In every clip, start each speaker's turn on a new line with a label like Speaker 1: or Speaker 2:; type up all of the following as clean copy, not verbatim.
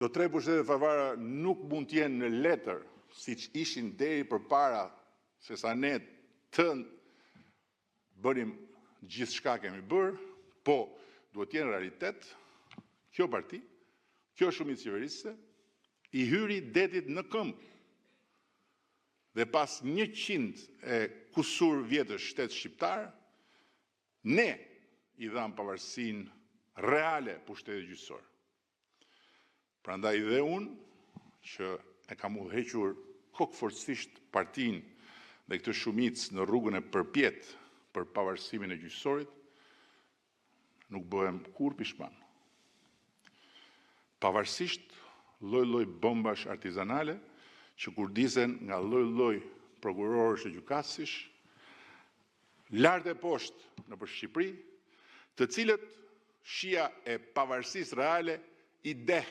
Speaker 1: Do 3 pushtetet favara nuk mund të jenë në letër, siç ishin deri përpara se sa ne të bënim gjithçka kemi bërë, po duhet të jenë realitet. Kjo parti, kjo shumicë qeverisëse, i hyri detit në këmbë. Dhe pas 100 e kusur vjetësh shtet shqiptar, ne i dham pavarësinë reale pushtetit gjyqësor. Prandaj dhe unë, që e kam udhëhequr kokëforcisht partinë dhe këtë shumicë në rrugën e përpjet për pavarësimin e gjyqësorit, nuk bëhem kur pishman. Pavarësisht lloj-lloj bombash artizanale që kurdisen nga lloj-lloj prokurorësh e gjykatësish, lart e poshtë nëpër Shqipëri, të cilët shija e pavarësisë reale i deh.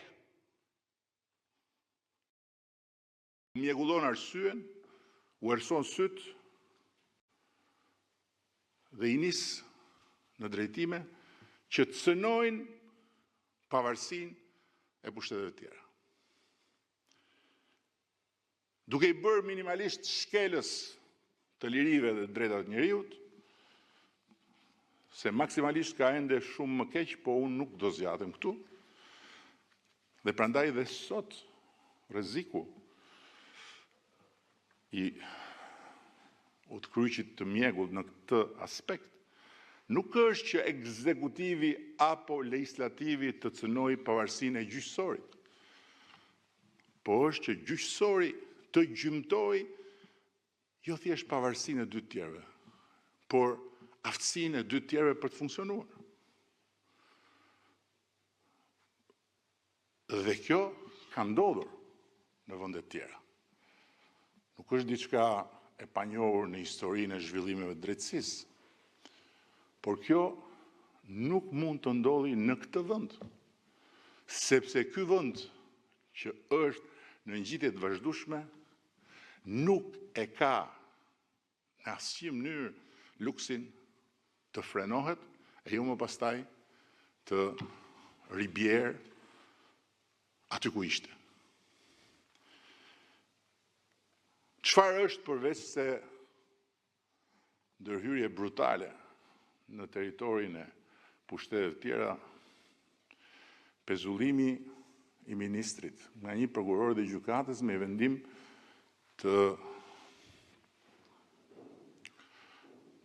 Speaker 1: Mjegullon arsyen, u erson syt dhe i nis në drejtime që të cënojnë pavarësinë e pushteteve tjera. Duke i bërë minimalisht shkelës të lirive dhe drejtave të njerëzit, se maksimalisht ka ende shumë më keq, po unë nuk do zgjatem këtu. Dhe prandaj dhe sot rreziku i utkryqit të mjegullt në këtë aspekt nuk është që ekzekutivi apo legislativi të cënojë pavarësinë e gjyqësorit, po është që gjyqësori të gjymtoj jo thjesht pavarësinë e dy të tjerëve, por aftësinë e dy të tjerëve për të funksionuar. Dhe kjo ka ndodhur në vende të tjera. Nuk është diçka e panjohur në historinë e zhvillimeve të drejtësisë, por kjo nuk mund të ndodhi në këtë vend, sepse ky vend që është në ngjitje të vazhdueshme nuk e ka në asnjë mënyrë luksin të frenohet e jo më pastaj të ribjerë aty ku ishte. Çfarë është përveç se ndërhyrje brutale në territorin e pushteteve të tjera, pezullimi i ministrit nga një prokuror dhe gjykatës me vendim të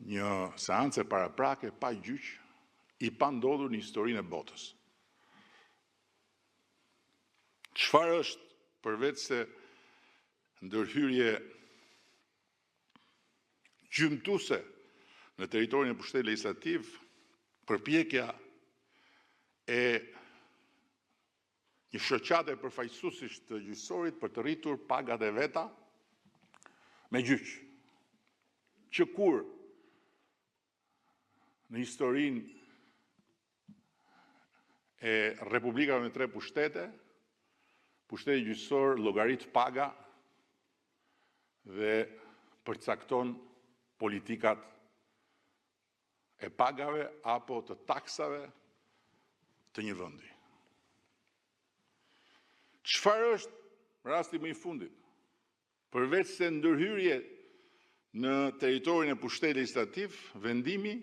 Speaker 1: një seance paraprake pa gjyq i pandodhur në historinë e botës. Çfarë është përveç se ndërhyrje gjymtuese në territorin e pushtetit legjislativ, përpjekja e një shoqate përfaqësuesish të gjyqësorit për të rritur pagat e veta me gjyq, që kur në historinë e republikave me 3 pushtete, pushteti gjyqësor llogarit paga dhe përcakton politikat e pagave apo të taksave të një vendi. Çfarë është rasti më i fundit? Përveç se ndërhyrje në territorin e pushtetit legjislativ, vendimi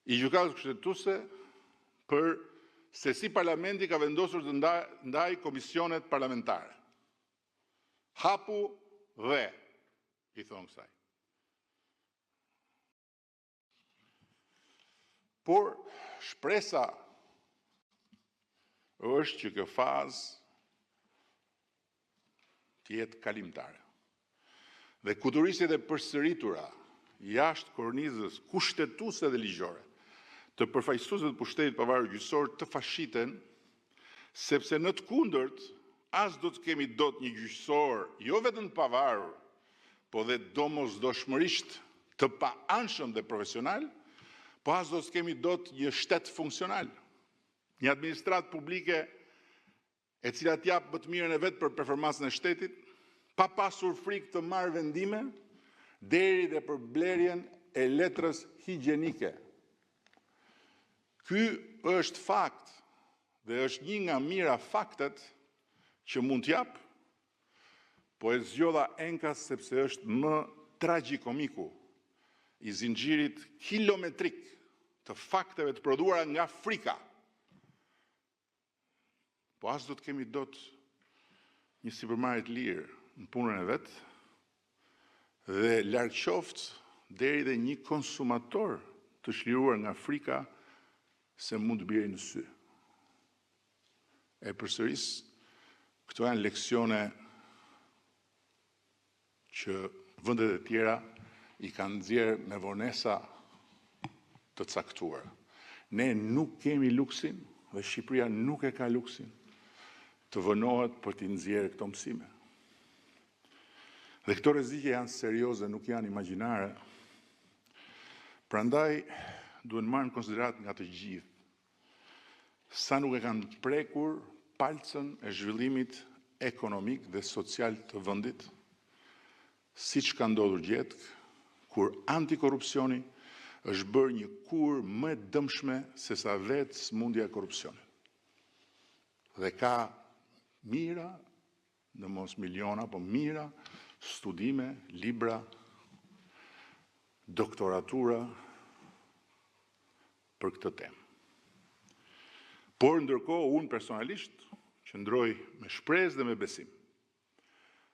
Speaker 1: i gjykatës kushtetuese për se si parlamenti ka vendosur të ndaj komisionet parlamentare. Hapu dhe, i thonë kësaj. Por shpresa është që kjo fazë të jetë kalimtare. Dhe kuturisjet e përsëritura jashtë kornizës kushtetuese dhe ligjore të përfaqësuesve të pushtetit pavarur gjyqësor të fashiten, sepse në të kundërt as do të kemi dot një gjyqësor jo vetëm të pavarur, po dhe domosdoshmërisht të paanshëm dhe profesional, po as do të kemi dot një shtet funksional, një administratë publike e cila t'jap më të mirën e vet për performancën e shtetit, pa pasur frikë të marrë vendime deri dhe për blerjen e letrës higjienike. Ky është fakt dhe është një nga mira faktet që mund t'jap, po e zgjodha Enkas sepse është më tragjikomiku i zinxhirit kilometrik të fakteve të prodhuara nga frika. Po as do të kemi dot një sipërmarrje të lirë në punën e vet, dhe larg qoftë deri dhe një konsumator të çliruar nga frika se mund të bjerë në sy. E përsëris, këto janë leksione që vendet e tjera i kanë nxjerrë me vonesa të caktuara. Ne nuk kemi luksin dhe Shqipëria nuk e ka luksin të vënohet për t'i nxjerrë këto mësime. Dhe këto rreziqe janë serioze, nuk janë imagjinare. Prandaj duhen marrë në konsiderat nga të gjithë sa nuk e kanë prekur palcën e zhvillimit ekonomik dhe social të vendit, siç ka ndodhur gjetk, kur antikorrupsioni është bërë një kurrë më e dëmshme se sa vetë smundja e korrupsionit. Dhe ka mira, në mos miliona, po mira, studime, libra, doktoratura për këtë temë. Por ndërkohë unë personalisht qëndroj me shpresë dhe me besim.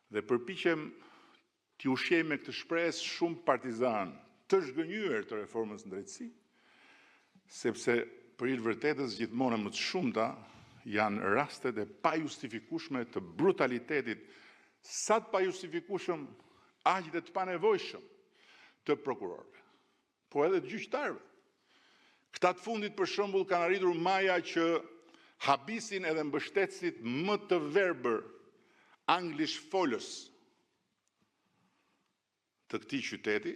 Speaker 1: Dhe përpiqem t'i ushqej me këtë shpresë shumë partizan të zhgënjur të reformës në drejtësi, sepse për i vërtetës gjithmonë më të shumta janë rastet e pajustifikueshme të brutalitetit, sa të pajustifikueshëm aq dhe të panevojshëm të prokurorëve, po edhe të gjyqtarëve. Këta të fundit për shembull kanë arritur maja që habisin edhe mbështetësit më të verbër anglisht folës të këtij qyteti,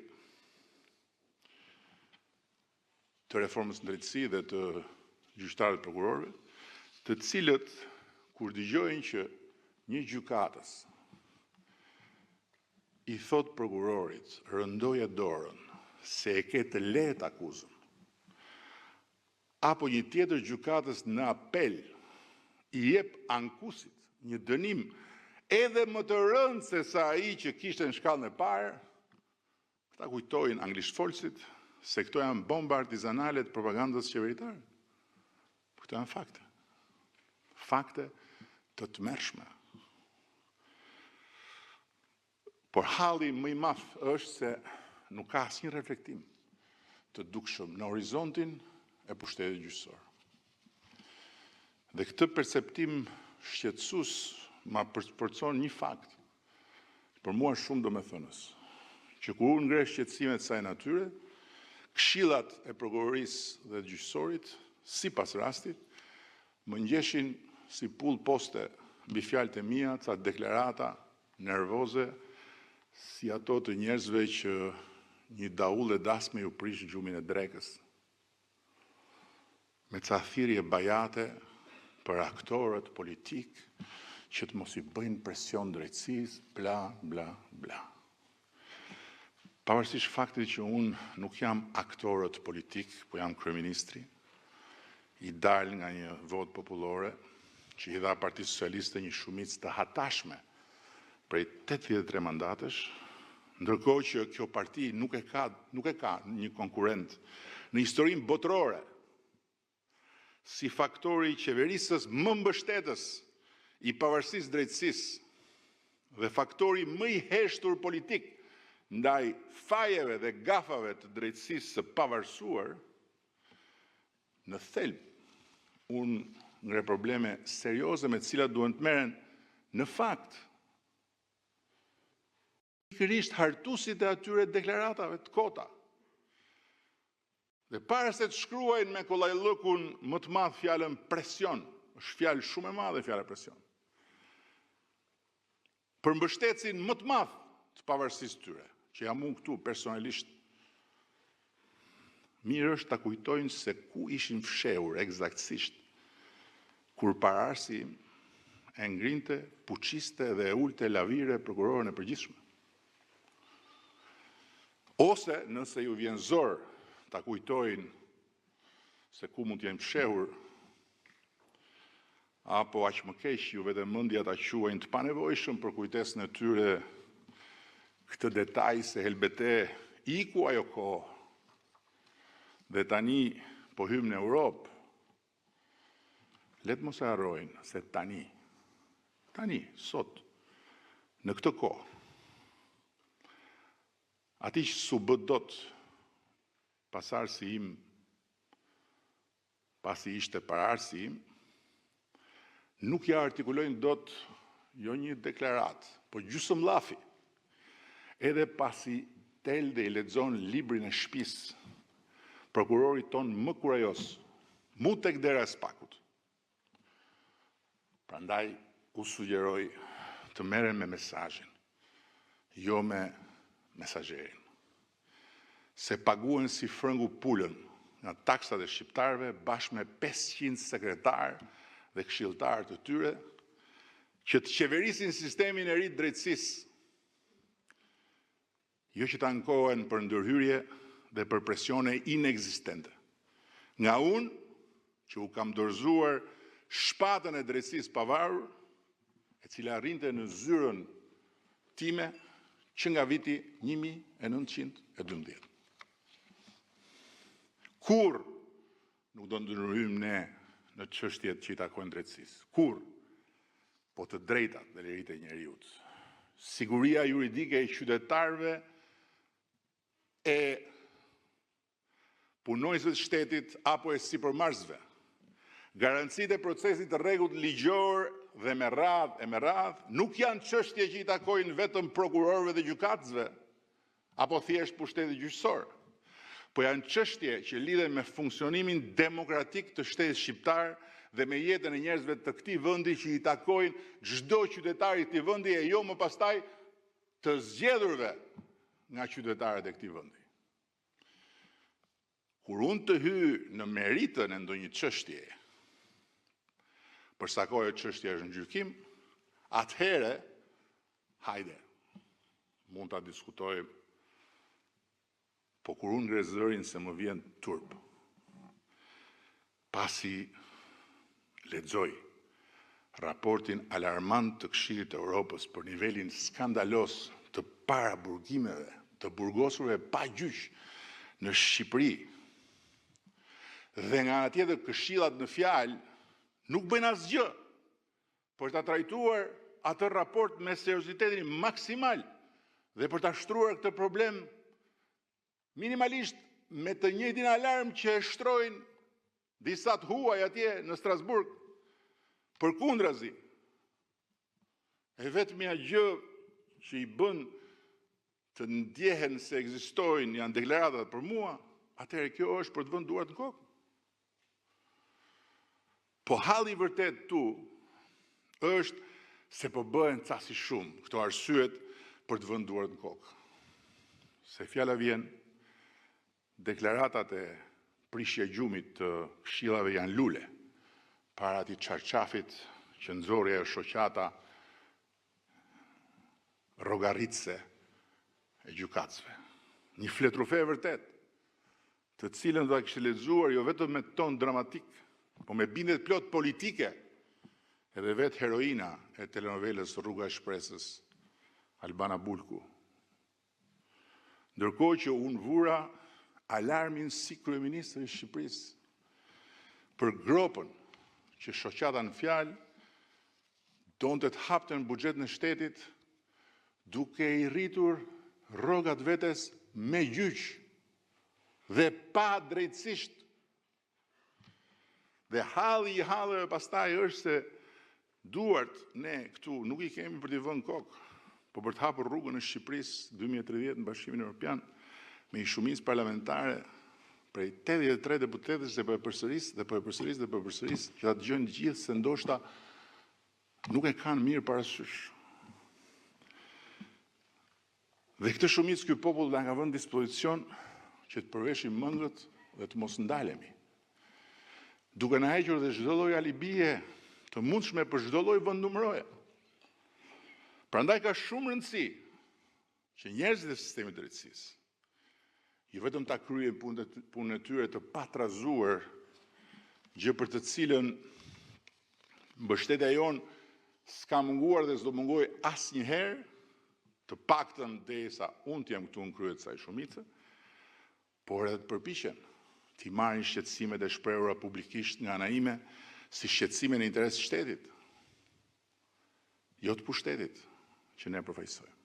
Speaker 1: të reformës në drejtësi dhe të gjyqtarëve të prokurorëve, të cilët kur dëgjojnë që një gjykatës i thot prokurorit, rëndoja dorën se e ke të lehtë akuzën, apo një tjetër gjykatës në apel i jep ankusit një dënim edhe më të rëndë se sa ai që kishte në shkallën e parë, këta kujtojnë anglisht folësit se këto janë bomba artizanale të propagandës qeveritare. Këto janë fakte. Fakte të tmerrshme. Por halli më i madh është se nuk ka asnjë reflektim të dukshëm në horizontin e pushtetit gjyqësor. Dhe këtë perceptim shqetësues ma përcon një fakt, për mua shumë domethënës, që kur unë ngre shqetësime të saj natyre, këshillat e prokurorisë dhe gjyqësorit, sipas rastit, më ngjeshin si pull poste mbi fjalët e mia, ca deklarata nervoze, si ato të njerëzve që një daull e dasme ju prish gjumin e drekës, me ca thirrje bajate për aktorët politik që të mos i bëjnë presion drejtësisë, bla, bla, bla. Pavarësisht faktit që unë nuk jam aktorët politik, po jam kryeministri, i dal nga një votë popullore, që i dha Partisë Socialiste një shumicë të hatashme prej 83 mandatesh, ndërkohë që kjo parti nuk e ka një konkurrent në historinë botërore si faktori i qeverisës më mbështetës i pavarësisë drejtësisë dhe faktori më i heshtur politik ndaj fajeve dhe gafave të drejtësisë së pavarësuar, në thelb unë ngre probleme serioze me të cilat duhen të merren në fakt. Pikërisht hartuesit e atyre deklaratave të kota. Dhe para se të shkruajnë me kollajllëkun më të madh fjalën presion, është fjalë shumë e madhe fjala presion, për mbështetësin më të madh të pavarësisë tyre, që jam unë këtu personalisht, mirë është ta kujtojnë se ku ishin fshehur eksaktësisht kur Pararsi e ngrinte, puçiste dhe e ulte lavire prokurorën e përgjithshme. Ose nëse ju vjen zor ta kujtojnë se ku mund të jenë fshehur apo aq më keq ju vetëm mendja ta quajnë të panevojshëm për kujtesën e tyre këtë detaj se helbete iku ajo kohë dhe tani po hym në Europë, letë mos e harrojnë se tani, sot, në këtë kohë, ati që su bët dot pasarësi im, pasi ishte pararësi im, nuk ja artikulojnë dot jo një deklarat, po gjysmë llafi, edhe pasi telde i lexon librin e shtëpisë, prokurori ton më kurajos, mu tek dera e spakut. Prandaj u sugjeroj të merren me mesazhin, jo me mesazherin. Se paguhen si frëngu pulën nga taksat e shqiptarëve bashkë me 500 sekretarë dhe këshilltarë të tyre që të qeverisin sistemin e ri të drejtësisë, jo që të ankohen për ndërhyrje dhe për presione inekzistente. Nga unë, që u kam dorëzuar shpatën e drejtësisë pavarur, e cila arrinte në zyrën time që nga viti 1912. Kur nuk do ndërhyjmë ne në çështjet që i takojnë drejtësisë. Kur, po të drejtat dhe liritë e njeriut. Siguria juridike e qytetarëve e punojësve të shtetit apo e sipërmarrësve. Garancitë e procesit të rregullt ligjor dhe me radhë nuk janë çështje që i takojnë vetëm prokurorëve dhe gjykatësve apo thjesht pushtetit gjyqësor, po janë çështje që lidhen me funksionimin demokratik të shtetit shqiptar dhe me jetën e njerëzve të këtij vendi që i takojnë çdo qytetari i këtij vendi e jo më pastaj të zgjedhurve nga qytetarët e këtij vendi. Kur unë të hyj në meritën e ndonjë çështje, për sa kohë çështja është në gjykim, atëherë, hajde, mund ta diskutojmë, po kur unë ngre zërin se më vjen turp, pasi lexoj raportin alarmant të Këshillit të Evropës për nivelin skandalos të paraburgimeve, të burgosurve pa gjyq në Shqipëri, dhe nga ana tjetër këshillat në fjalë nuk bëjnë asgjë për ta trajtuar atë raport me seriozitetin maksimal dhe për ta shtruar këtë problem minimalisht me të njëjtin alarm që e shtrojnë disa të huaj atje në Strasburg, përkundrazi. E vetmja gjë që i bën të ndjehen se ekzistojnë janë deklaratat për mua, atëherë kjo është për të vënë duart në kokë. Po halli i vërtet tu është se po bëhen casi shumë këto arsyet për të vënë duart në kokë. Se fjala vjen, deklaratat e prishje gjumit të këshillave janë lule para atij çarçafit që nxorri ajo shoqata rrogaritse e gjykatësve. Një fletrufe e vërtet, të cilën do ta kishte lexuar jo vetëm me ton dramatik, po me bindet plot politike, edhe vetë heroina e telenovelës Rruga e Shpresës, Albana Bulku. Ndërkohë që unë vura alarmin si kryeministri i Shqipërisë për gropën që shoqata në fjalë donte të hapte në buxhetin e shtetit duke i rritur rrogat vetes me gjyq dhe pa drejtësisht. Dhe halli i halleve pastaj është se duart ne këtu nuk i kemi për t'i vënë kokë, po për të hapur rrugën në Shqipërisë 2030 në Bashkimin Evropian me një shumicë parlamentare prej 83 deputetësh dhe po e përsëris që ta dëgjojnë gjithë se ndoshta nuk e kanë mirë parasysh. Dhe këtë shumicë ky popull na ka vënë dispozicion që të përveshim mendët dhe të mos ndalemi, duke na hequr dhe çdo lloj alibie të mundshme për çdo lloj vendnumëroje. Prandaj ka shumë rëndësi që njerëzit e sistemit të drejtësisë jo vetëm ta kryejnë punën e tyre të patrazuar, gjë për të cilën mbështetja jonë s'ka munguar dhe s'do mungoj asnjëherë, të paktën derisa unë t'jam këtu në krye të kësaj shumice, por edhe të përpiqen t'i marrin shqetësimet e shprehura publikisht nga ana ime si shqetësime në interes të shtetit, jo të pushtetit që ne përfaqësojmë.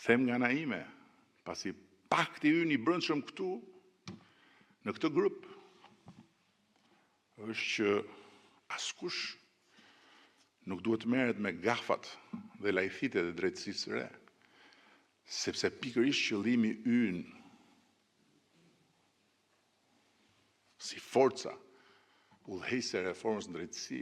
Speaker 1: Them nga ana ime, pasi pakti ynë i brendshëm këtu në këtë grup është që askush nuk duhet merret me gafat dhe lajthitet e drejtësisë së re, sepse pikërisht qëllimi ynë si forca udhëheqëse e reformës në drejtësi